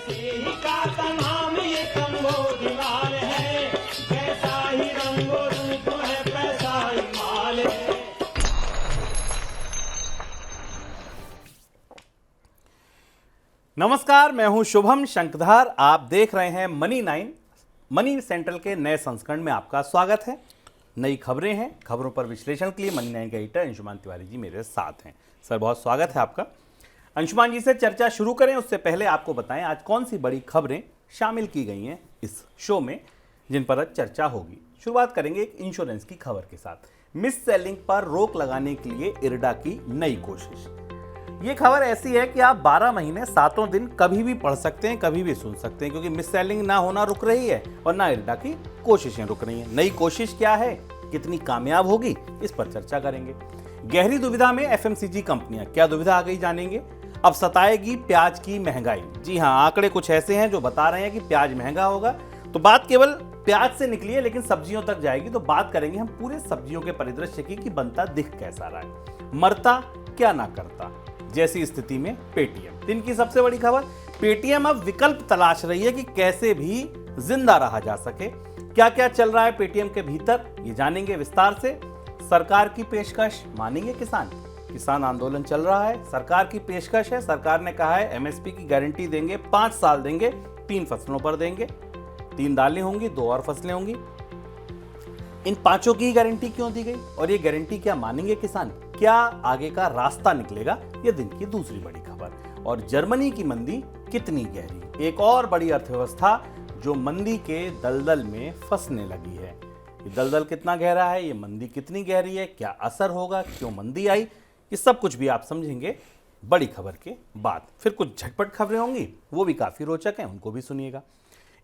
का नाम ये कंबोजलाल है, कैसा ही रंगो रूप है पैसा ही माल है। नमस्कार, मैं हूं शुभम शंखधार। आप देख रहे हैं मनी 9 मनी सेंट्रल के नए संस्करण में आपका स्वागत है। नई खबरें हैं, खबरों पर विश्लेषण के लिए मनी 9 के एडिटर अंशुमान तिवारी जी मेरे साथ हैं। सर, बहुत स्वागत है आपका। अंशुमान जी से चर्चा शुरू करें उससे पहले आपको बताएं आज कौन सी बड़ी खबरें शामिल की गई हैं इस शो में जिन पर आज चर्चा होगी। शुरुआत करेंगे एक इंश्योरेंस की खबर के साथ। मिस सेलिंग पर रोक लगाने के लिए इरडा की नई कोशिश। ये खबर ऐसी है कि आप 12 महीने 7 दिन कभी भी पढ़ सकते हैं, कभी भी सुन सकते हैं, क्योंकि मिस सेलिंग ना होना रुक रही है और ना इरडा की कोशिशें रुक रही हैं। नई कोशिश क्या है, कितनी कामयाब होगी, इस पर चर्चा करेंगे। गहरी दुविधा में एफएमसीजी कंपनियां, क्या दुविधा आ गई जानेंगे। अब सताएगी प्याज की महंगाई। जी हां, आंकड़े कुछ ऐसे हैं जो बता रहे हैं कि प्याज महंगा होगा। तो बात केवल प्याज से निकली है लेकिन सब्जियों तक जाएगी। तो बात करेंगे हम पूरे सब्जियों के परिदृश्य की कि बनता दिख कैसा रहा है, मरता क्या ना करता। जैसी स्थिति में पेटीएम, दिन की सबसे बड़ी खबर। पेटीएम अब विकल्प तलाश रही है कि कैसे भी जिंदा रहा जा सके। क्या क्या चल रहा है पेटीएम के भीतर, ये जानेंगे विस्तार से। सरकार की पेशकश मानेंगे किसान आंदोलन चल रहा है। सरकार की पेशकश है, सरकार ने कहा है एमएसपी की गारंटी देंगे, 5 साल देंगे, 3 फसलों पर देंगे। 3 दालें होंगी, 2 और फसलें होंगी। इन 5 की गारंटी क्यों दी गई और ये गारंटी क्या मानेंगे किसान, क्या आगे का रास्ता निकलेगा, ये दिन की दूसरी बड़ी खबर। और जर्मनी की मंदी कितनी गहरी, एक और बड़ी अर्थव्यवस्था जो मंदी के दलदल में फंसने लगी है। ये दलदल कितना गहरा है, ये मंदी कितनी गहरी है, क्या असर होगा, क्यों मंदी आई, ये सब कुछ भी आप समझेंगे बड़ी खबर के बाद। फिर कुछ झटपट खबरें होंगी, वो भी काफी रोचक हैं, उनको भी सुनिएगा।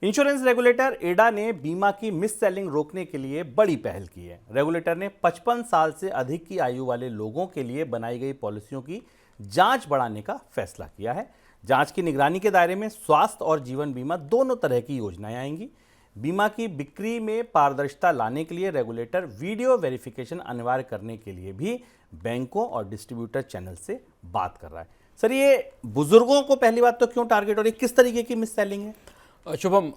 इंश्योरेंस रेगुलेटर इरडा ने बीमा की मिस सेलिंग रोकने के लिए बड़ी पहल की है। रेगुलेटर ने 55 साल से अधिक की आयु वाले लोगों के लिए बनाई गई पॉलिसियों की जांच बढ़ाने का फैसला किया है। जांच की निगरानी के दायरे में स्वास्थ्य और जीवन बीमा दोनों तरह की योजनाएं आएंगी। बीमा की बिक्री में पारदर्शिता लाने के लिए रेगुलेटर वीडियो वेरिफिकेशन अनिवार्य करने के लिए भी बैंकों और डिस्ट्रीब्यूटर चैनल से बात कर रहा है। सर, ये बुजुर्गों को पहली बात तो क्यों टारगेट और ये किस तरीके की मिस सेलिंग है? शुभम,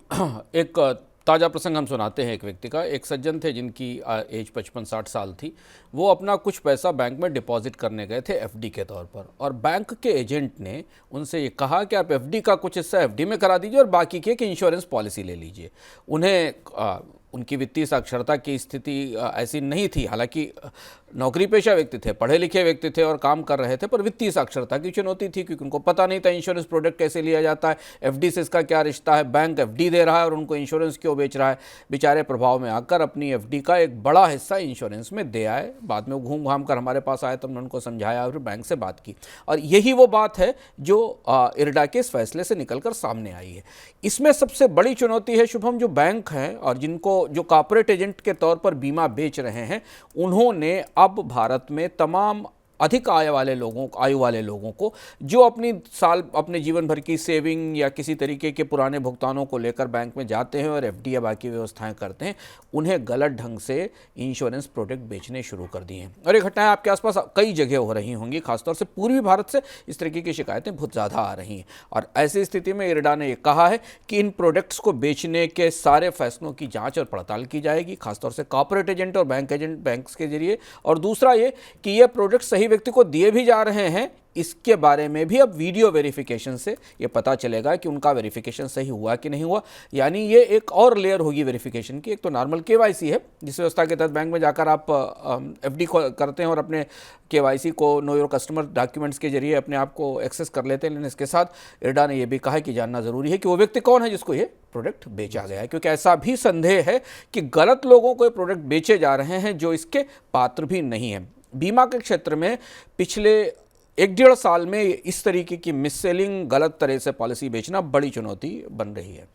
एक ताज़ा प्रसंग हम सुनाते हैं। एक व्यक्ति का, एक सज्जन थे जिनकी एज 55-60 साल थी। वो अपना कुछ पैसा बैंक में डिपॉजिट करने गए थे एफडी के तौर पर, और बैंक के एजेंट ने उनसे ये कहा कि आप एफडी का कुछ हिस्सा एफडी में करा दीजिए और बाकी के कि इंश्योरेंस पॉलिसी ले लीजिए। उन्हें उनकी वित्तीय साक्षरता की स्थिति ऐसी नहीं थी, हालांकि नौकरी पेशा व्यक्ति थे, पढ़े लिखे व्यक्ति थे और काम कर रहे थे, पर वित्तीय साक्षरता की चुनौती थी क्योंकि उनको पता नहीं था इंश्योरेंस प्रोडक्ट कैसे लिया जाता है, एफडी से इसका क्या रिश्ता है, बैंक एफडी दे रहा है और उनको इंश्योरेंस क्यों बेच रहा है। बेचारे प्रभाव में आकर अपनी एफडी का एक बड़ा हिस्सा इंश्योरेंस में दे आए। बाद में वो घूम घाम कर हमारे पास आए तो हमने उनको समझाया और फिर बैंक से बात की, और यही वो बात है जो इरडा के इस फैसले से निकलकर सामने आई है। इसमें सबसे बड़ी चुनौती है शुभम, जो बैंक हैं और जिनको जो कॉर्पोरेट एजेंट के तौर पर बीमा बेच रहे हैं, उन्होंने अब भारत में तमाम अधिक आयु वाले लोगों को जो अपने जीवन भर की सेविंग या किसी तरीके के पुराने भुगतानों को लेकर बैंक में जाते हैं और एफडी या बाकी व्यवस्थाएं करते हैं, उन्हें गलत ढंग से इंश्योरेंस प्रोडक्ट बेचने शुरू कर दिए हैं। और ये घटनाएं आपके आसपास कई जगह हो रही होंगी, खासतौर से पूर्वी भारत से इस तरीके की शिकायतें बहुत ज़्यादा आ रही हैं। और ऐसी स्थिति में इरडा ने यह कहा है कि इन प्रोडक्ट्स को बेचने के सारे फैसलों की जाँच और पड़ताल की जाएगी, खासतौर से कॉर्पोरेट एजेंट और बैंक्स के जरिए। और दूसरा ये कि ये प्रोडक्ट सही व्यक्ति को दिए भी जा रहे हैं, इसके बारे में भी अब वीडियो वेरिफिकेशन से ये पता चलेगा कि उनका वेरिफिकेशन सही हुआ कि नहीं हुआ। यानी ये एक और लेयर होगी वेरिफिकेशन की। एक तो नॉर्मल केवाईसी है, जिस व्यवस्था के तहत बैंक में जाकर आप एफडी को करते हैं और अपने केवाईसी को, नो योर कस्टमर डॉक्यूमेंट्स के जरिए अपने आप को एक्सेस कर लेते हैं। लेकिन इसके साथ इरडा ने यह भी कहा है कि जानना जरूरी है कि वो व्यक्ति कौन है जिसको ये प्रोडक्ट बेचा गया है, क्योंकि ऐसा भी संदेह है कि गलत लोगों को ये प्रोडक्ट बेचे जा रहे हैं जो इसके पात्र भी नहीं है। बीमा के क्षेत्र में पिछले 1-1.5 साल में इस तरीके की मिस सेलिंग, गलत तरह से पॉलिसी बेचना बड़ी चुनौती बन रही है।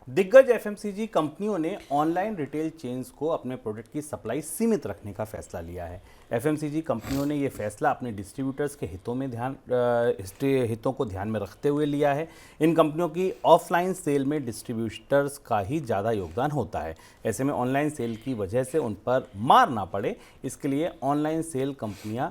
दिग्गज एफएमसीजी कंपनियों ने ऑनलाइन रिटेल चेन्स को अपने प्रोडक्ट की सप्लाई सीमित रखने का फैसला लिया है। एफएमसीजी कंपनियों ने यह फैसला अपने डिस्ट्रीब्यूटर्स के हितों को ध्यान में रखते हुए लिया है। इन कंपनियों की ऑफलाइन सेल में डिस्ट्रीब्यूटर्स का ही ज़्यादा योगदान होता है। ऐसे में ऑनलाइन सेल की वजह से उन पर मार ना पड़े, इसके लिए ऑनलाइन सेल कंपनियां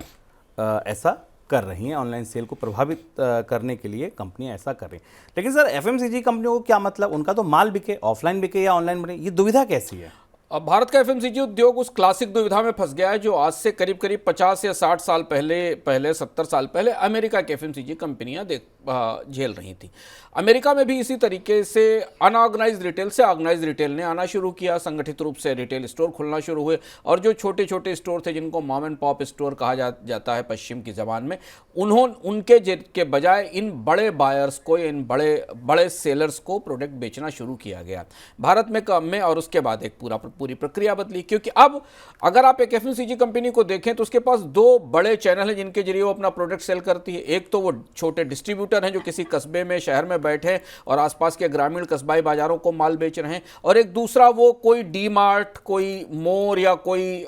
ऐसा कर रही हैं, ऑनलाइन सेल को प्रभावित करने के लिए कंपनियां ऐसा कर रही हैं। लेकिन सर एफएमसीजी कंपनियों को क्या मतलब, उनका तो माल बिके, ऑफलाइन बिके या ऑनलाइन बने, ये दुविधा कैसी है? अब भारत का एफएमसीजी उद्योग उस क्लासिक दुविधा में फंस गया है जो आज से करीब करीब 50 या 60 साल पहले 70 साल पहले अमेरिका की एफएमसीजी कंपनियां झेल रही थी। अमेरिका में भी इसी तरीके से अनऑर्गेनाइज्ड रिटेल से ऑर्गेनाइज्ड रिटेल ने आना शुरू किया, संगठित रूप से रिटेल स्टोर खुलना शुरू हुए, और जो छोटे छोटे स्टोर थे जिनको मॉम एंड पॉप स्टोर कहा जाता है पश्चिम की ज़बान में, उनके के बजाय इन बड़े बायर्स को, इन बड़े सेलर्स को प्रोडक्ट बेचना शुरू किया गया भारत में और उसके बाद एक पूरी प्रक्रिया बदली, क्योंकि अब अगर आप एक एफएमसीजी कंपनी को देखें तो उसके पास दो बड़े चैनल हैं जिनके जरिए वो अपना प्रोडक्ट सेल करती है। एक तो वो छोटे डिस्ट्रीब्यूटर हैं जो किसी कस्बे में, शहर में बैठे और आसपास के ग्रामीण कस्बाई बाजारों को माल बेच रहे हैं, और एक दूसरा वो कोई डी मार्ट, कोई मोर या कोई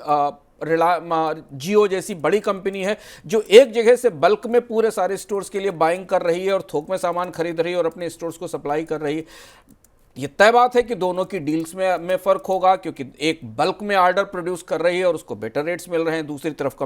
जियो जैसी बड़ी कंपनी है जो एक जगह से बल्क में पूरे सारे स्टोर्स के लिए बाइंग कर रही है और थोक में सामान खरीद रही है और अपने स्टोर्स को सप्लाई कर रही है। ये तय बात है कि दोनों की डील्स में फ़र्क होगा, क्योंकि एक बल्क में ऑर्डर प्रोड्यूस कर रही है और उसको बेटर रेट्स मिल रहे हैं, दूसरी तरफ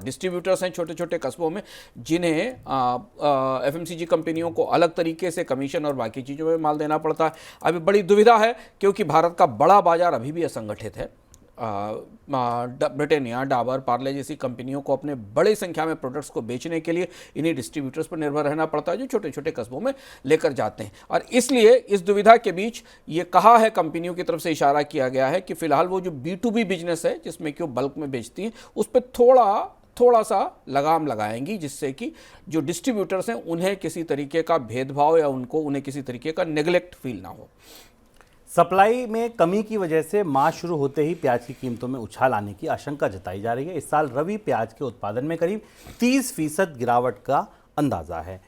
डिस्ट्रीब्यूटर्स हैं छोटे छोटे कस्बों में जिन्हें एफएमसीजी कंपनियों को अलग तरीके से कमीशन और बाकी चीज़ों में माल देना पड़ता है। अभी बड़ी दुविधा है क्योंकि भारत का बड़ा बाजार अभी भी असंगठित है। ब्रिटानिया, डाबर, पार्ले जैसी कंपनियों को अपने बड़ी संख्या में प्रोडक्ट्स को बेचने के लिए इन्हीं डिस्ट्रीब्यूटर्स पर निर्भर रहना पड़ता है जो छोटे छोटे कस्बों में लेकर जाते हैं। और इसलिए इस दुविधा के बीच ये कहा है, कंपनियों की तरफ से इशारा किया गया है कि फिलहाल वो जो B2B बिजनेस है जिसमें कि वो बल्क में बेचती हैं उस पर थोड़ा सा लगाम लगाएंगी, जिससे कि जो डिस्ट्रीब्यूटर्स हैं उन्हें किसी तरीके का भेदभाव या उन्हें किसी तरीके का नेग्लेक्ट फील ना हो। सप्लाई में कमी की वजह से माह शुरू होते ही प्याज की कीमतों में उछाल आने की आशंका जताई जा रही है। इस साल रबी प्याज के उत्पादन में करीब 30% गिरावट का अंदाजा है।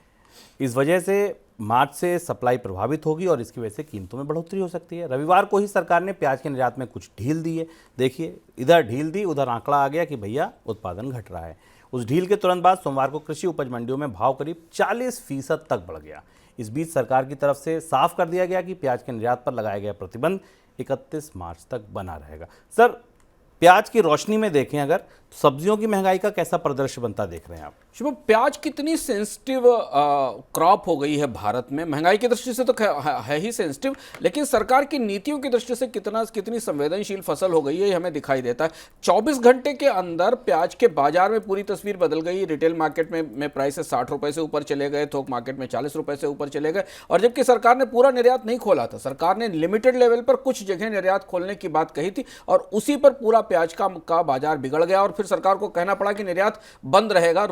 इस वजह से मार्च से सप्लाई प्रभावित होगी और इसकी वजह से कीमतों में बढ़ोतरी हो सकती है। रविवार को ही सरकार ने प्याज के निर्यात में कुछ ढील दी है। देखिए, इधर ढील दी, उधर आंकड़ा आ गया कि भैया उत्पादन घट रहा है। उस ढील के तुरंत बाद सोमवार को कृषि उपज मंडियों में भाव करीब 40% तक बढ़ गया। इस बीच सरकार की तरफ से साफ कर दिया गया कि प्याज के निर्यात पर लगाया गया प्रतिबंध 31 मार्च तक बना रहेगा। सर, प्याज की रोशनी में देखें अगर, तो सब्जियों की महंगाई का कैसा परिदृश्य बनता देख रहे हैं आप? शुभम, प्याज कितनी सेंसिटिव क्रॉप हो गई है भारत में, महंगाई की दृष्टि से तो है ही सेंसिटिव, लेकिन सरकार की नीतियों की दृष्टि से कितनी संवेदनशील फसल हो गई है ये हमें दिखाई देता है। 24 घंटे के अंदर प्याज के बाजार में पूरी तस्वीर बदल गई। रिटेल मार्केट में प्राइसेस 60 रुपए से ऊपर चले गए, थोक मार्केट में 40 रुपए से ऊपर चले गए, और जबकि सरकार ने पूरा निर्यात नहीं खोला था। सरकार ने लिमिटेड लेवल पर कुछ जगह निर्यात खोलने की बात कही थी और उसी पर पूरा प्याज का बाजार बिगड़ गया और फिर सरकार को कहना पड़ा कि निर्यात बंद रहेगा,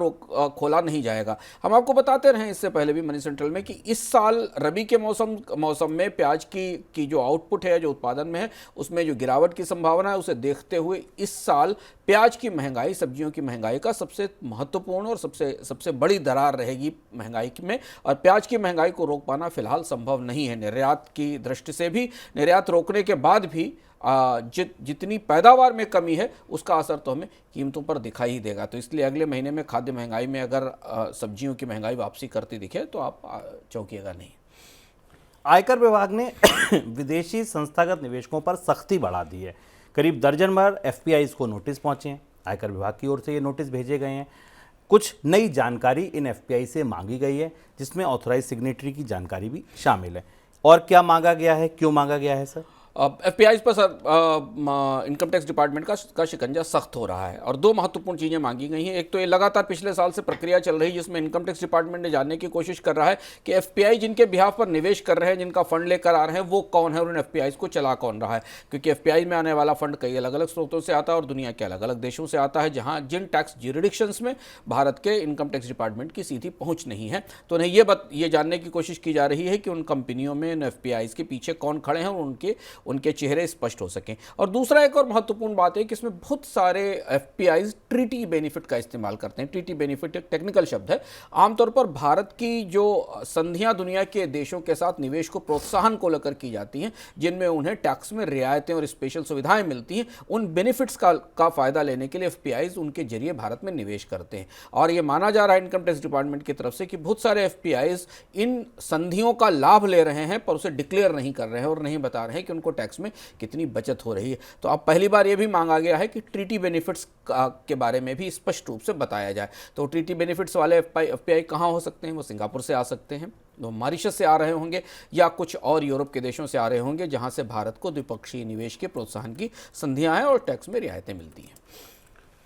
खोला नहीं जाएगा। हम आपको बताते रहे इससे पहले भी मनी सेंट्रल में कि इस साल रबी के मौसम में प्याज की जो आउटपुट है, जो उत्पादन में है, उसमें जो गिरावट की संभावना है, उसे देखते हुए इस साल प्याज की महंगाई, सब्जियों की महंगाई का सबसे महत्वपूर्ण और सबसे बड़ी दरार रहेगी महंगाई में, और प्याज की महंगाई को रोक पाना फिलहाल संभव नहीं है। निर्यात की दृष्टि से भी, निर्यात रोकने के बाद भी जितनी पैदावार में कमी है उसका असर तो हमें कीमतों पर दिखाई ही देगा। तो इसलिए अगले महीने में खाद्य महंगाई में अगर सब्जियों की महंगाई वापसी करती दिखे तो आप चौंकिएगा नहीं। आयकर विभाग ने विदेशी संस्थागत निवेशकों पर सख्ती बढ़ा दी है। करीब दर्जन भर एफपीआईज को नोटिस पहुंचे हैं। आयकर विभाग की ओर से ये नोटिस भेजे गए हैं। कुछ नई जानकारी इन एफपीआई से मांगी गई है, जिसमें ऑथराइज सिग्नेटरी की जानकारी भी शामिल है। और क्या मांगा गया है, क्यों मांगा गया है सर? एफपीआई पर सर इनकम टैक्स डिपार्टमेंट का शिकंजा सख्त हो रहा है और दो महत्वपूर्ण चीज़ें मांगी गई हैं। एक तो ये लगातार पिछले साल से प्रक्रिया चल रही है जिसमें इनकम टैक्स डिपार्टमेंट ने जानने की कोशिश कर रहा है कि एफपीआई जिनके बिहाफ पर निवेश कर रहे हैं, जिनका फंड लेकर आ रहे हैं, वो कौन है और उन एफपीआई को चला कौन रहा है। क्योंकि एफपीआई में आने वाला फंड कई अलग अलग स्रोतों से आता है और दुनिया के अलग अलग देशों से आता है, जहाँ जिन टैक्स ज्यूरिडिक्शंस में भारत के इनकम टैक्स डिपार्टमेंट की सीधी पहुँच नहीं है। तो उन्हें ये जानने की कोशिश की जा रही है कि उन कंपनियों में, उन एफपीआई के पीछे कौन खड़े हैं और उनके चेहरे स्पष्ट हो सकें। और दूसरा एक और महत्वपूर्ण बात है कि इसमें बहुत सारे एफपीआईज ट्रीटी बेनिफिट का इस्तेमाल करते हैं। ट्रीटी बेनिफिट एक टेक्निकल शब्द है। आमतौर पर भारत की जो संधियां दुनिया के देशों के साथ निवेश को प्रोत्साहन को लेकर की जाती हैं, जिनमें उन्हें टैक्स में रियायतें और स्पेशल सुविधाएं मिलती हैं, उन बेनिफिट्स का फायदा लेने के लिए एफपीआईज उनके जरिए भारत में निवेश करते हैं। और यह माना जा रहा है इनकम टैक्स डिपार्टमेंट की तरफ से कि बहुत सारे एफपीआईज इन संधियों का लाभ ले रहे हैं पर उसे डिक्लेयर नहीं कर रहे हैं और नहीं बता रहे हैं कि उनको टैक्स में कितनी बचत हो रही है। तो अब पहली बार ये भी मांगा गया है कि ट्रीटी बेनिफिट्स के बारे में भी स्पष्ट रूप से बताया जाए। तो ट्रीटी बेनिफिट्स वाले एफपीआई कहाँ हो सकते हैं? वो सिंगापुर से आ सकते हैं, वो मॉरिशस से आ रहे होंगे, या कुछ और यूरोप के देशों से आ रहे होंगे जहां से भारत को द्विपक्षीय निवेश के प्रोत्साहन की संधियां हैं और टैक्स में रियायतें मिलती हैं।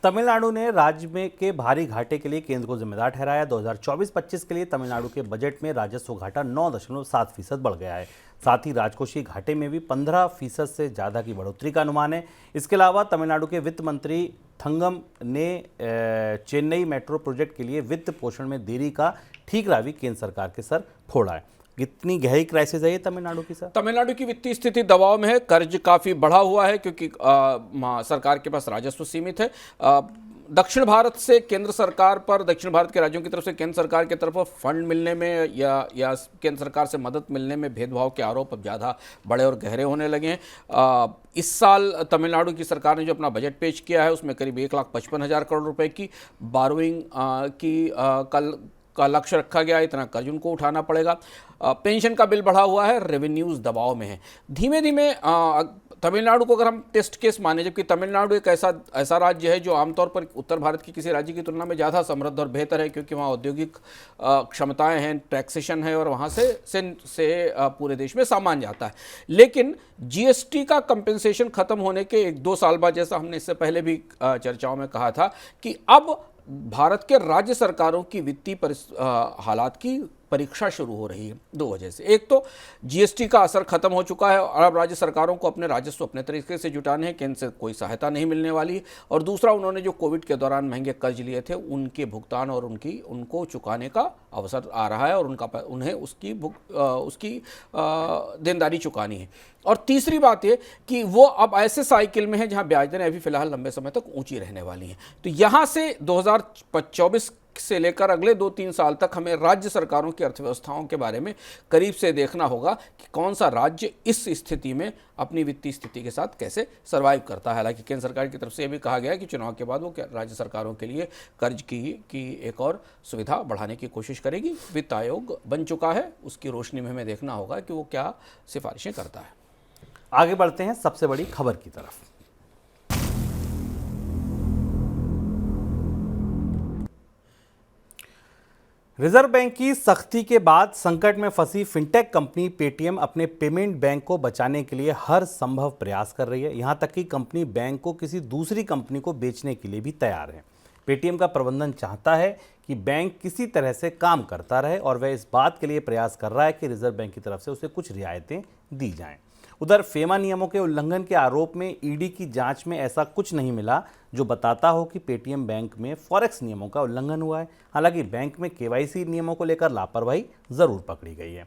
तमिलनाडु ने राज्य में के भारी घाटे के लिए केंद्र को जिम्मेदार ठहराया। 2024-25 के लिए तमिलनाडु के बजट में राजस्व घाटा 9.7% बढ़ गया है। साथ ही राजकोषीय घाटे में भी 15% से ज़्यादा की बढ़ोतरी का अनुमान है। इसके अलावा तमिलनाडु के वित्त मंत्री थंगम ने चेन्नई मेट्रो प्रोजेक्ट के लिए वित्त पोषण में देरी का ठीकरा भी केंद्र सरकार के सर फोड़ा है। कितनी गहरी क्राइसिस है ये तमिलनाडु की सर? तमिलनाडु की वित्तीय स्थिति दबाव में है, कर्ज काफ़ी बढ़ा हुआ है क्योंकि सरकार के पास राजस्व सीमित है। दक्षिण भारत से केंद्र सरकार पर, दक्षिण भारत के राज्यों की तरफ से केंद्र सरकार की तरफ फंड मिलने में या केंद्र सरकार से मदद मिलने में भेदभाव के आरोप अब ज़्यादा बड़े और गहरे होने लगे हैं। इस साल तमिलनाडु की सरकार ने जो अपना बजट पेश किया है उसमें करीब 1,55,000 करोड़ रुपए की बारोइंग का लक्ष्य रखा गया। इतना कर्ज उनको उठाना पड़ेगा। पेंशन का बिल बढ़ा हुआ है, रेवेन्यूज़ दबाव में है। धीमे धीमे तमिलनाडु को अगर हम टेस्ट केस माने, जबकि तमिलनाडु एक ऐसा राज्य है जो आमतौर पर उत्तर भारत की किसी राज्य की तुलना में ज़्यादा समृद्ध और बेहतर है, क्योंकि वहाँ औद्योगिक क्षमताएं हैं, टैक्सेशन है और वहाँ से पूरे देश में सामान जाता है। लेकिन जीएसटी का कंपेंसेशन खत्म होने के 1-2 साल बाद, जैसा हमने इससे पहले भी चर्चाओं में कहा था, कि अब भारत के राज्य सरकारों की वित्तीय हालात की परीक्षा शुरू हो रही है 2 वजह से। एक तो जीएसटी का असर खत्म हो चुका है और अब राज्य सरकारों को अपने राजस्व अपने तरीके से जुटाने हैं, केंद्र से कोई सहायता नहीं मिलने वाली है। और दूसरा, उन्होंने जो कोविड के दौरान महंगे कर्ज लिए थे उनके भुगतान और उनको चुकाने का अवसर आ रहा है और उन्हें उसकी देनदारी चुकानी है। और तीसरी बात ये कि वो अब ऐसे साइकिल में है जहां ब्याज दरें अभी फिलहाल लंबे समय तक ऊंची रहने वाली हैं। तो यहां से 2024 से लेकर अगले 2-3 साल तक हमें राज्य सरकारों की अर्थव्यवस्थाओं के बारे में करीब से देखना होगा कि कौन सा राज्य इस स्थिति में अपनी वित्तीय स्थिति के साथ कैसे सर्वाइव करता है। हालांकि केंद्र सरकार की तरफ से यह भी कहा गया है कि चुनाव के बाद वो राज्य सरकारों के लिए कर्ज की एक और सुविधा बढ़ाने की कोशिश करेगी। वित्त आयोग बन चुका है, उसकी रोशनी में हमें देखना होगा कि वो क्या सिफारिशें करता है। आगे बढ़ते हैं सबसे बड़ी खबर की तरफ। रिजर्व बैंक की सख्ती के बाद संकट में फंसी फिनटेक कंपनी पेटीएम अपने पेमेंट बैंक को बचाने के लिए हर संभव प्रयास कर रही है। यहां तक कि कंपनी बैंक को किसी दूसरी कंपनी को बेचने के लिए भी तैयार है। पेटीएम का प्रबंधन चाहता है कि बैंक किसी तरह से काम करता रहे और वह इस बात के लिए प्रयास कर रहा है कि रिजर्व बैंक की तरफ से उसे कुछ रियायतें दी जाएं। उधर फेमा नियमों के उल्लंघन के आरोप में ईडी की जांच में ऐसा कुछ नहीं मिला जो बताता हो कि पेटीएम बैंक में फॉरेक्स नियमों का उल्लंघन हुआ है। हालांकि बैंक में केवाईसी नियमों को लेकर लापरवाही जरूर पकड़ी गई है।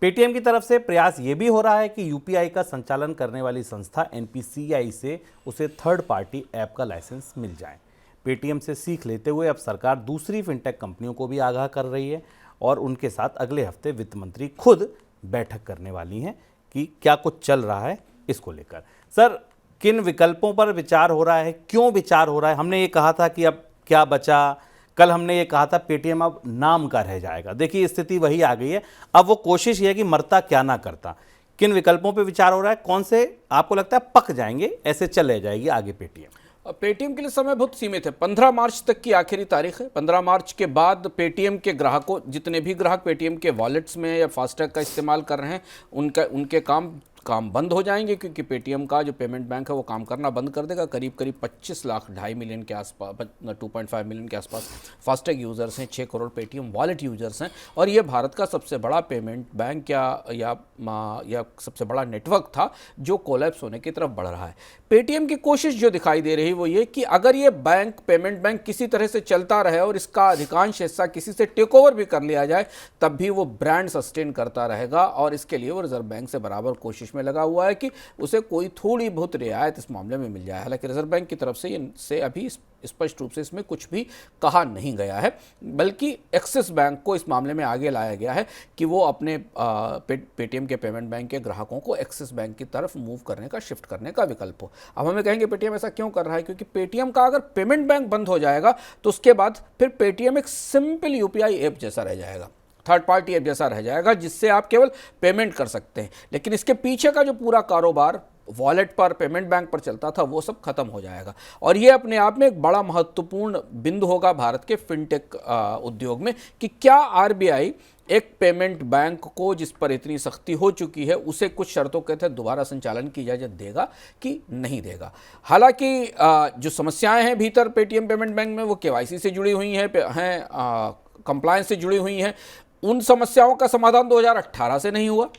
पेटीएम की तरफ से प्रयास ये भी हो रहा है कि यूपीआई का संचालन करने वाली संस्था एनपीसीआई से उसे थर्ड पार्टी ऐप का लाइसेंस मिल जाए। पेटीएम से सीख लेते हुए अब सरकार दूसरी फिनटेक कंपनियों को भी आगाह कर रही है और उनके साथ अगले हफ्ते वित्त मंत्री खुद बैठक करने वाली हैं कि क्या कुछ चल रहा है इसको लेकर। सर, किन विकल्पों पर विचार हो रहा है, क्यों विचार हो रहा है? हमने ये कहा था कि अब क्या बचा, कल हमने ये कहा था पेटीएम अब नाम का रह जाएगा। देखिए स्थिति वही आ गई है। अब वो कोशिश ये है कि मरता क्या ना करता। किन विकल्पों पर विचार हो रहा है, कौन से आपको लगता है पक जाएंगे, ऐसे चले जाएगी आगे पेटीएम? पेटीएम के लिए समय बहुत सीमित है। 15 मार्च तक की आखिरी तारीख है। 15 मार्च के बाद पेटीएम के ग्राहकों, जितने भी ग्राहक पेटीएम के वॉलेट्स में या फास्टैग का इस्तेमाल कर रहे हैं, उनके काम बंद हो जाएंगे, क्योंकि पेटीएम का जो पेमेंट बैंक है वो काम करना बंद कर देगा। करीब 25 लाख, 2.5 मिलियन के आसपास, 2.5 मिलियन के आसपास फास्टैग यूज़र्स हैं, 6 करोड़ पेटीएम वॉलेट यूज़र्स हैं और ये भारत का सबसे बड़ा पेमेंट बैंक या सबसे बड़ा नेटवर्क था जो कोलैप्स होने की तरफ बढ़ रहा है। पेटीएम की कोशिश जो दिखाई दे रही है वो ये कि अगर ये पेमेंट बैंक किसी तरह से चलता रहे और इसका अधिकांश हिस्सा किसी से टेक ओवर भी कर लिया जाए, तब भी वो ब्रांड सस्टेन करता रहेगा और इसके लिए वो रिजर्व बैंक से बराबर कोशिश में लगा हुआ है कि उसे कोई थोड़ी बहुत रियायत इस मामले में मिल जाए। हालांकि रिजर्व बैंक की तरफ से अभी स्पष्ट रूप से इसमें कुछ भी कहा नहीं गया है, बल्कि एक्सिस बैंक को इस मामले में आगे लाया गया है कि वो अपने पेटीएम के पेमेंट बैंक के ग्राहकों को एक्सिस बैंक की तरफ मूव करने का, शिफ्ट करने का विकल्प हो। अब हमें कहेंगे पेटीएम ऐसा क्यों कर रहा है? क्योंकि पेटीएम का अगर पेमेंट बैंक बंद हो जाएगा तो उसके बाद फिर पेटीएम एक सिंपल यूपीआई ऐप जैसा रह जाएगा। थर्ड पार्टी ऐप जैसा रह जाएगा, जिससे आप केवल पेमेंट कर सकते हैं, लेकिन इसके पीछे का जो पूरा कारोबार वॉलेट पर, पेमेंट बैंक पर चलता था, वो सब खत्म हो जाएगा। और ये अपने आप में एक बड़ा महत्वपूर्ण बिंदु होगा भारत के फिनटेक उद्योग में कि क्या आरबीआई एक पेमेंट बैंक को, जिस पर इतनी सख्ती हो चुकी है, उसे कुछ शर्तों के तहत दोबारा संचालन की इजाज़त देगा कि नहीं देगा। हालांकि जो समस्याएं हैं भीतर पेटीएम पेमेंट बैंक में, वो केवाईसी से जुड़ी हुई हैं, कंप्लायंस से जुड़ी हुई हैं। उन समस्याओं का समाधान 2018 से नहीं हुआ।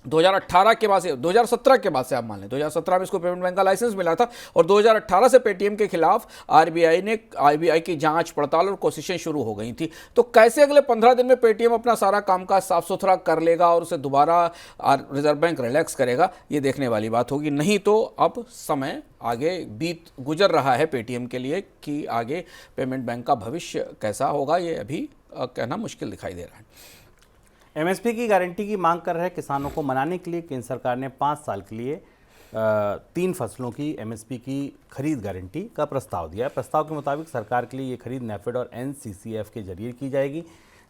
2018 के बाद से, 2017 के बाद से आप मान लें, 2017 में इसको पेमेंट बैंक का लाइसेंस मिला था और 2018 से पेटीएम के खिलाफ आरबीआई की जांच पड़ताल और कोशिशें शुरू हो गई थी। तो कैसे अगले 15 दिन में पेटीएम अपना सारा कामकाज साफ सुथरा कर लेगा और उसे दोबारा रिजर्व बैंक रिलैक्स करेगा, ये देखने वाली बात होगी। नहीं तो अब समय आगे गुजर रहा है पेटीएम के लिए कि आगे पेमेंट बैंक का भविष्य कैसा होगा, ये अभी कहना मुश्किल दिखाई दे रहा है। एमएसपी की गारंटी की मांग कर रहे किसानों को मनाने के लिए केंद्र सरकार ने 5 साल के लिए 3 फसलों की एमएसपी की खरीद गारंटी का प्रस्ताव दिया है। प्रस्ताव के मुताबिक सरकार के लिए ये खरीद नेफेड और एनसीसीएफ के जरिए की जाएगी।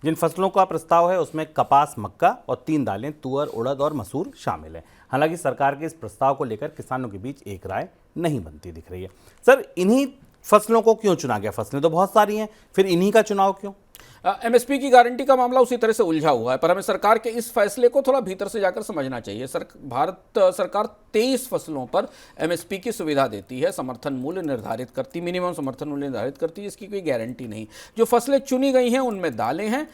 जिन फसलों का प्रस्ताव है उसमें कपास, मक्का और 3 दालें तुअर, उड़द और मसूर शामिल हैं। हालांकि सरकार के इस प्रस्ताव को लेकर किसानों के बीच एक राय नहीं बनती दिख रही है। सर, इन्हीं फसलों को क्यों चुना गया? फसलें तो बहुत सारी हैं, फिर इन्हीं का चुनाव क्यों? एमएसपी की गारंटी का मामला उसी तरह से उलझा हुआ है, पर हमें सरकार के इस फैसले को थोड़ा भीतर से जाकर समझना चाहिए। भारत सरकार 23 फसलों पर एमएसपी की सुविधा देती है, समर्थन मूल्य निर्धारित करती, मिनिमम समर्थन मूल्य निर्धारित करती है, इसकी कोई गारंटी नहीं। जो फसलें चुनी गई हैं उनमें दालें हैं,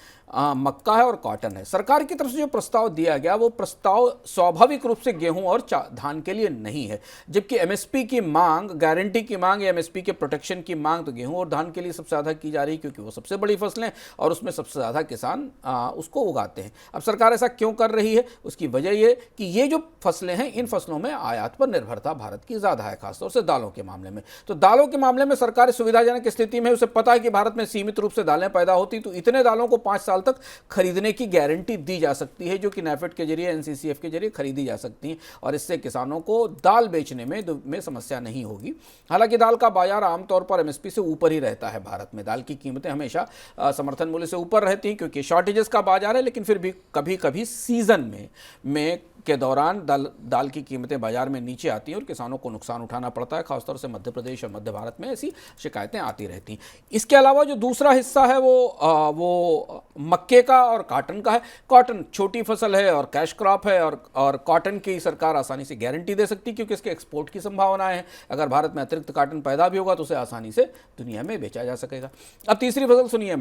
मक्का है और कॉटन है। सरकार की तरफ से जो प्रस्ताव दिया गया वो प्रस्ताव स्वाभाविक रूप से गेहूं और धान के लिए नहीं है, जबकि एमएसपी की मांग, गारंटी की मांग या एमएसपी के प्रोटेक्शन की मांग तो गेहूं और धान के लिए सबसे ज़्यादा की जा रही है, क्योंकि वो सबसे बड़ी फसलें और उसमें सबसे ज़्यादा किसान उसको उगाते हैं। अब सरकार ऐसा क्यों कर रही है? उसकी वजह यह कि ये जो फसलें हैं, इन फसलों में आयात पर निर्भरता भारत की ज़्यादा है, खासतौर से दालों के मामले में। तो दालों के मामले में सरकार सुविधाजनक स्थिति में, उसे पता है कि भारत में सीमित रूप से दालें पैदा होती, तो इतने दालों को 5 साल तक खरीदने की गारंटी दी जा सकती है, जो कि नेफेड के जरिए, एनसीसीएफ के जरिए खरीदी जा सकती हैं, और इससे किसानों को दाल बेचने में समस्या नहीं होगी। हालांकि दाल का बाजार आमतौर पर एमएसपी से ऊपर ही रहता है। भारत में दाल की कीमतें हमेशा समर्थन मूल्य से ऊपर रहती हैं, क्योंकि शॉर्टेजेस का बाजार है, लेकिन फिर भी कभी कभी सीजन में के दौरान दाल की कीमतें बाजार में नीचे आती हैं और किसानों को नुकसान उठाना पड़ता है। खासतौर से मध्य प्रदेश और मध्य भारत में ऐसी शिकायतें आती रहती हैं। इसके अलावा जो दूसरा हिस्सा है वो मक्के का और कॉटन का है। कॉटन छोटी फसल है और कैश क्रॉप है, और कॉटन की सरकार आसानी से गारंटी दे सकती है, क्योंकि इसके एक्सपोर्ट की संभावना है। अगर भारत में अतिरिक्त कॉटन पैदा भी होगा तो उसे आसानी से दुनिया में बेचा जा सकेगा। अब तीसरी फसल सुनिए,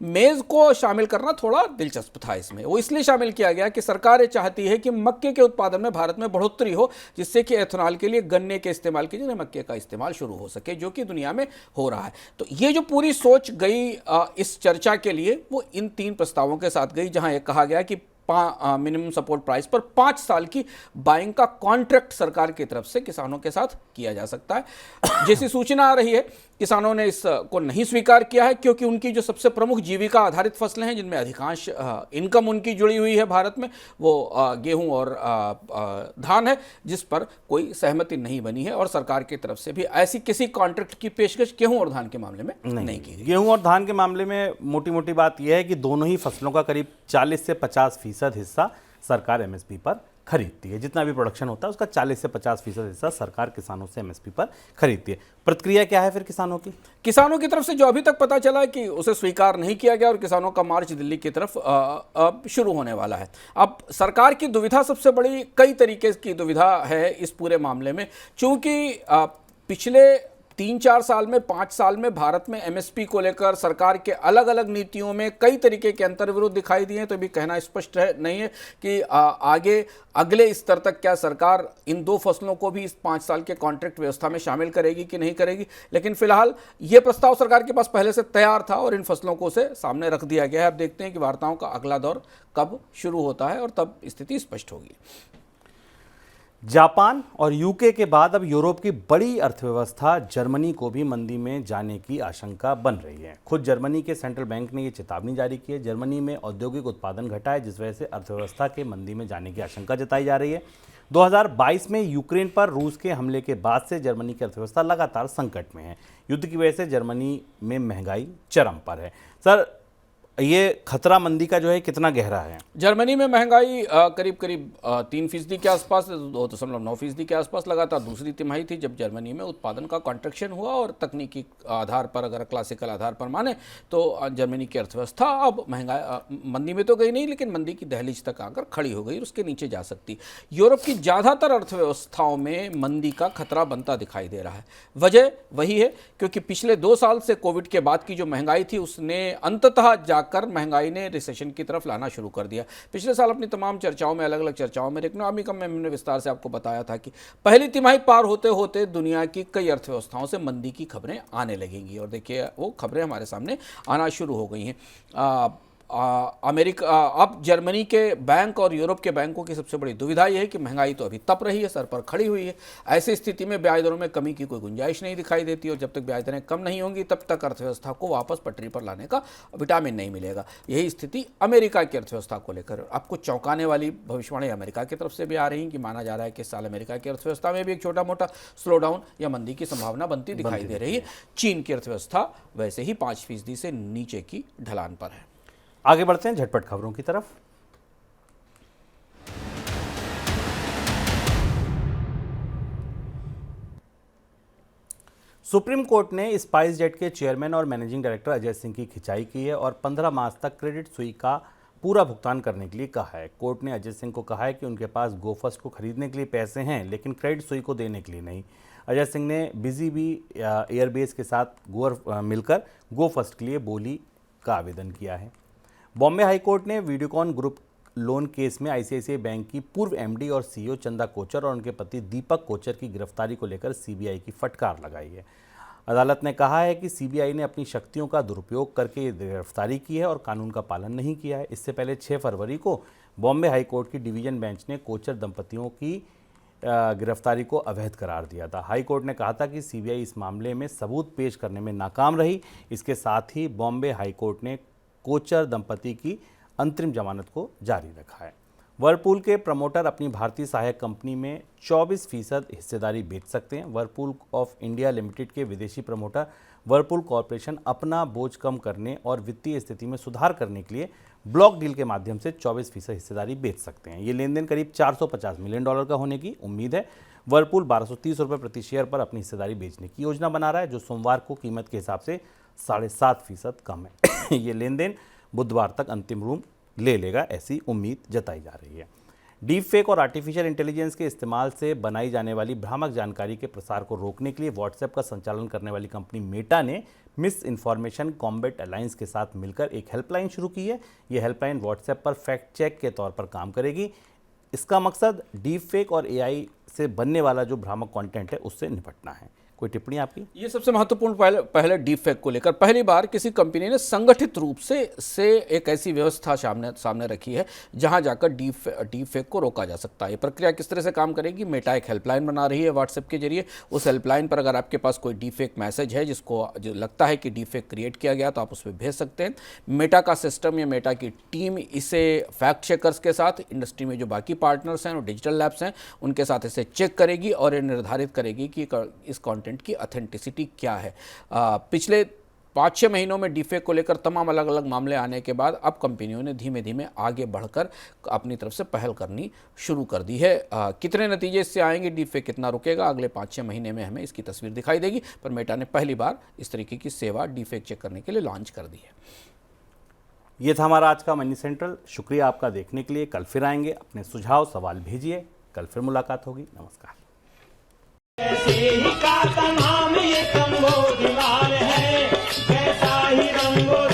मेज को शामिल करना थोड़ा दिलचस्प था। इसमें वो इसलिए शामिल किया गया कि सरकार ये चाहती है कि मक्के के उत्पादन में भारत में बढ़ोतरी हो, जिससे कि एथेनॉल के लिए गन्ने के इस्तेमाल की जगह मक्के का इस्तेमाल शुरू हो सके, जो कि दुनिया में हो रहा है। तो ये जो पूरी सोच गई इस चर्चा के लिए, वो इन 3 प्रस्तावों के साथ गई, जहां एक कहा गया कि मिनिमम सपोर्ट प्राइस पर 5 साल की बाइंग का कॉन्ट्रैक्ट सरकार की तरफ से किसानों के साथ किया जा सकता है। जैसी सूचना आ रही है, किसानों ने इसको नहीं स्वीकार किया है, क्योंकि उनकी जो सबसे प्रमुख जीविका आधारित फसलें हैं, जिनमें अधिकांश इनकम उनकी जुड़ी हुई है भारत में, वो गेहूं और धान है, जिस पर कोई सहमति नहीं बनी है, और सरकार की तरफ से भी ऐसी किसी कॉन्ट्रैक्ट की पेशकश गेहूं और धान के मामले में नहीं की गई। गेहूं और धान के मामले में मोटी मोटी बात यह है कि दोनों ही फसलों का करीब 40 से 50% हिस्सा सरकार एमएसपी पर खरीदती है। जितना भी प्रोडक्शन होता है उसका 40 से 50% हिस्सा सरकार किसानों से एमएसपी पर खरीदती है। प्रतिक्रिया क्या है फिर किसानों की? किसानों की तरफ से जो अभी तक पता चला है कि उसे स्वीकार नहीं किया गया, और किसानों का मार्च दिल्ली की तरफ अब शुरू होने वाला है। अब सरकार की दुविधा सबसे बड़ी, कई तरीके की दुविधा है इस पूरे मामले में, चूंकि पिछले 3-4 साल में, 5 साल में भारत में एमएसपी को लेकर सरकार के अलग अलग नीतियों में कई तरीके के अंतर्विरोध दिखाई दिए हैं। तो भी कहना स्पष्ट नहीं है कि आगे अगले स्तर तक क्या सरकार इन 2 फसलों को भी इस 5 साल के कॉन्ट्रैक्ट व्यवस्था में शामिल करेगी कि नहीं करेगी। लेकिन फिलहाल ये प्रस्ताव सरकार के पास पहले से तैयार था और इन फसलों को उसे सामने रख दिया गया है। अब देखते हैं कि वार्ताओं का अगला दौर कब शुरू होता है, और तब स्थिति स्पष्ट होगी। जापान और यूके के बाद अब यूरोप की बड़ी अर्थव्यवस्था जर्मनी को भी मंदी में जाने की आशंका बन रही है। खुद जर्मनी के सेंट्रल बैंक ने ये चेतावनी जारी की है। जर्मनी में औद्योगिक उत्पादन घटा है, जिस वजह से अर्थव्यवस्था के मंदी में जाने की आशंका जताई जा रही है। 2022 में यूक्रेन पर रूस के हमले के बाद से जर्मनी की अर्थव्यवस्था लगातार संकट में है। युद्ध की वजह से जर्मनी में महंगाई चरम पर है। सर, ये खतरा मंदी का जो है कितना गहरा है? जर्मनी में महंगाई करीब करीब 3% के आसपास, 2.9% के आसपास लगातार दूसरी तिमाही थी जब जर्मनी में उत्पादन का कॉन्ट्रैक्शन हुआ। और तकनीकी आधार पर, अगर क्लासिकल आधार पर माने तो जर्मनी की अर्थव्यवस्था अब महंगाई मंदी में तो गई नहीं, लेकिन मंदी की दहलीज तक आकर खड़ी हो गई, उसके नीचे जा सकती। यूरोप की ज़्यादातर अर्थव्यवस्थाओं में मंदी का खतरा बनता दिखाई दे रहा है। वजह वही है क्योंकि पिछले 2 साल से कोविड के बाद की जो महंगाई थी उसने अंततः कर महंगाई ने रिसेशन की तरफ लाना शुरू कर दिया। पिछले साल अपनी तमाम चर्चाओं में, अलग अलग चर्चाओं में, इकोनॉमिकम में हमने विस्तार से आपको बताया था कि पहली तिमाही पार होते होते दुनिया की कई अर्थव्यवस्थाओं से मंदी की खबरें आने लगेंगी। और देखिए वो खबरें हमारे सामने आना शुरू हो गई हैं। अमेरिका, अब जर्मनी के बैंक और यूरोप के बैंकों की सबसे बड़ी दुविधा यह है कि महंगाई तो अभी तप रही है, सर पर खड़ी हुई है। ऐसी स्थिति में ब्याज दरों में कमी की कोई गुंजाइश नहीं दिखाई देती, और जब तक ब्याज दरें कम नहीं होंगी तब तक अर्थव्यवस्था को वापस पटरी पर लाने का विटामिन नहीं मिलेगा। यही स्थिति अमेरिका की अर्थव्यवस्था को लेकर। आपको चौंकाने वाली भविष्यवाणी अमेरिका की तरफ से भी आ रही है कि माना जा रहा है कि इस साल अमेरिका की अर्थव्यवस्था में भी एक छोटा मोटा स्लो डाउन या मंदी की संभावना बनती दिखाई दे रही है। चीन की अर्थव्यवस्था वैसे ही 5% से नीचे की ढलान पर है। आगे बढ़ते हैं झटपट खबरों की तरफ। सुप्रीम कोर्ट ने स्पाइस जेट के चेयरमैन और मैनेजिंग डायरेक्टर अजय सिंह की खिंचाई की है और 15 मार्च तक क्रेडिट सुई का पूरा भुगतान करने के लिए कहा है। कोर्ट ने अजय सिंह को कहा है कि उनके पास गो फर्स्ट को खरीदने के लिए पैसे हैं, लेकिन क्रेडिट सुई को देने के लिए नहीं। अजय सिंह ने बिजी एयरबेस के साथ मिलकर गो फर्स्ट के लिए बोली का आवेदन किया है। बॉम्बे हाई कोर्ट ने वीडियोकॉन ग्रुप लोन केस में आईसीआईसीआई बैंक की पूर्व एमडी और सीईओ चंदा कोचर और उनके पति दीपक कोचर की गिरफ्तारी को लेकर सीबीआई की फटकार लगाई है। अदालत ने कहा है कि सीबीआई ने अपनी शक्तियों का दुरुपयोग करके ये गिरफ्तारी की है और कानून का पालन नहीं किया है। इससे पहले 6 फरवरी को बॉम्बे हाई कोर्ट की डिवीजन बेंच ने कोचर दंपतियों की गिरफ्तारी को अवैध करार दिया था। हाई कोर्ट ने कहा था कि सीबीआई इस मामले में सबूत पेश करने में नाकाम रही। इसके साथ ही बॉम्बे हाई कोर्ट ने कोचर दंपति की अंतरिम जमानत को जारी रखा है। वर्लपूल के प्रमोटर अपनी भारतीय सहायक कंपनी में 24% हिस्सेदारी बेच सकते हैं। वर्लपूल ऑफ इंडिया लिमिटेड के विदेशी प्रमोटर वर्लपूल कॉरपोरेशन अपना बोझ कम करने और वित्तीय स्थिति में सुधार करने के लिए ब्लॉक डील के माध्यम से 24% हिस्सेदारी बेच सकते हैं। ये लेन देन करीब $450 मिलियन का होने की उम्मीद है। वर्लपूल 1230 रुपये प्रति शेयर पर अपनी हिस्सेदारी बेचने की योजना बना रहा है, जो सोमवार को कीमत के हिसाब से 7.5% कम है। ये लेन देन बुधवार तक अंतिम रूप ले लेगा, ऐसी उम्मीद जताई जा रही है। डीप फेक और आर्टिफिशियल इंटेलिजेंस के इस्तेमाल से बनाई जाने वाली भ्रामक जानकारी के प्रसार को रोकने के लिए व्हाट्सएप का संचालन करने वाली कंपनी मेटा ने मिस इन्फॉर्मेशन कॉम्बैट अलायंस के साथ मिलकर एक हेल्पलाइन शुरू की है। ये हेल्पलाइन व्हाट्सएप पर फैक्ट चेक के तौर पर काम करेगी। इसका मकसद डीप फेक और एआई से बनने वाला जो भ्रामक कंटेंट है उससे निपटना है। कोई टिप्पणी आपकी? ये सबसे महत्वपूर्ण पहले डीप फेक को लेकर पहली बार किसी कंपनी ने संगठित रूप से एक ऐसी व्यवस्था सामने रखी है जहां जाकर डीप फेक को रोका जा सकता है। ये प्रक्रिया किस तरह से काम करेगी? मेटा एक हेल्पलाइन बना रही है व्हाट्सएप के जरिए। उस हेल्पलाइन पर अगर आपके पास कोई डीप फेक मैसेज है जो लगता है कि डीप फेक क्रिएट किया गया, तो आप उस पर भेज सकते हैं। मेटा का सिस्टम या मेटा की टीम इसे फैक्ट चेकर्स के साथ, इंडस्ट्री में जो बाकी पार्टनर्स हैं और डिजिटल लैब्स हैं उनके साथ इसे चेक करेगी और ये निर्धारित करेगी कि इस कंटेंट की ऑथेंटिसिटी क्या है। पिछले 5-6 महीनों में डीफेक को लेकर तमाम अलग अलग मामले आने के बाद अब कंपनियों ने धीमे धीमे आगे बढ़कर अपनी तरफ से पहल करनी शुरू कर दी है। कितने नतीजे इससे आएंगे, डीफेक कितना रुकेगा, अगले 5-6 महीने में हमें इसकी तस्वीर दिखाई देगी। पर मेटा ने पहली बार इस तरीके की सेवा डीफेक चेक करने के लिए लॉन्च कर दी है। ये था हमारा आज का मनी सेंट्रल। शुक्रिया आपका देखने के लिए। कल फिर आएंगे। अपने सुझाव सवाल भेजिए। कल फिर मुलाकात होगी। नमस्कार। ऐसे ही का नाम ये कंबोज लाल है, कैसा ही रंगो